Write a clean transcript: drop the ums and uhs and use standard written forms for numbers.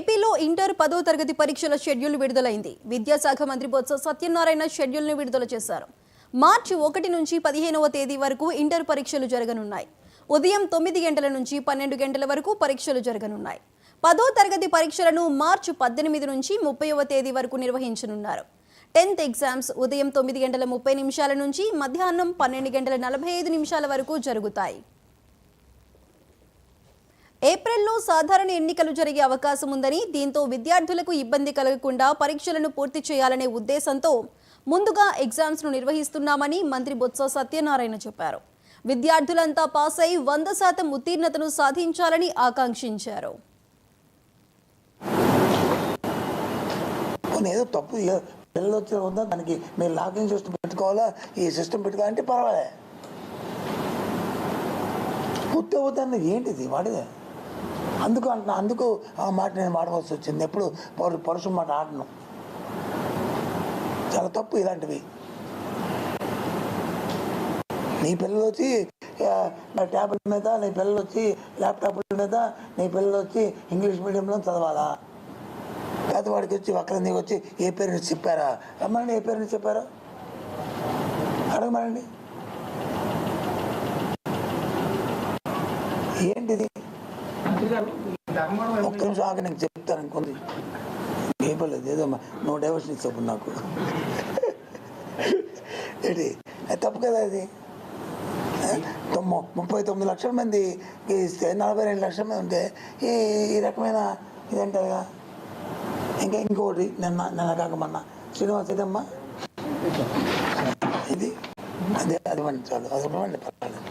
ఏపీలో ఇంటర్ 10వ తరగతి పరీక్షల షెడ్యూల్ విడుదలైంది. విద్యాశాఖ మంత్రి బొత్స సత్యనారాయణ షెడ్యూల్ను విడుదల చేశారు. మార్చి 1 నుంచి 15వ తేదీ వరకు ఇంటర్ పరీక్షలు జరగనున్నాయి. ఉదయం 9 గంటల నుంచి 12 గంటల వరకు పరీక్షలు జరగనున్నాయి. 10వ తరగతి పరీక్షలను మార్చి 18 నుంచి 30వ తేదీ వరకు నిర్వహించనున్నారు. 10th ఎగ్జామ్స్ ఉదయం 9 గంటల 30 నిమిషాల నుంచి మధ్యాహ్నం 12 గంటల 45 నిమిషాల వరకు జరుగుతాయి. ఏప్రిల్లో సాధారణ ఎన్నికలు జరిగే అవకాశం ఉందని, దీంతో విద్యార్థులకు ఇబ్బంది కలగకుండా పరీక్షలను పూర్తి చేయాలనే ఉద్దేశంతో ముందుగా ఎగ్జామ్స్ను నిర్వహిస్తున్నామని మంత్రి బొత్స సత్యనారాయణ చెప్పారు. విద్యార్థులంతా పాస్ అయి 100% ఉత్తీర్ణతను సాధించాలని ఆకాంక్షించారు. పిల్లలు వచ్చిన దానికి మీరు లాకింగ్ సిస్టమ్ పెట్టుకోవాలా, ఈ సిస్టమ్ పెట్టుకోవాలంటే పర్వాలే. పూర్తి అవుతాను ఏంటిది వాడిదే. అందుకు ఆ మాట నేను మాడవలసి వచ్చింది. ఎప్పుడు పరుషు మాట ఆడను. చాలా తప్పు ఇలాంటివి. నీ పిల్లలు వచ్చి ట్యాబ్లెట్ మీద, నీ పిల్లలు వచ్చి ల్యాప్టాప్ల మీద, నీ పిల్లలు వచ్చి ఇంగ్లీష్ మీడియంలో చదవాలా? పేదవాడికి వచ్చి ఒక్కరి నీకు వచ్చి ఏ పేరెంట్స్ చెప్పారా? రమ్మనండి, ఏ పేరెంట్స్ చెప్పారా అడగమనండి. ఏంటిది? ఒక్క నిమిషం ఆగి నేను చెప్తాను. ఇంకొంది ఏపలేదు, ఏదో నువ్వు డైవర్షన్ ఇస్తావు నాకు. ఏంటి తప్పు కదా అది? 39 లక్షల మంది ఇస్తే 42 లక్షల మంది ఉంటే ఈ రకమైన ఇదంటారుగా. ఇంకోటి నిన్న కాక మొన్న శ్రీనివాస్ ఇదమ్మా ఇది అదే అది చాలు, అది పర్వాలేదు.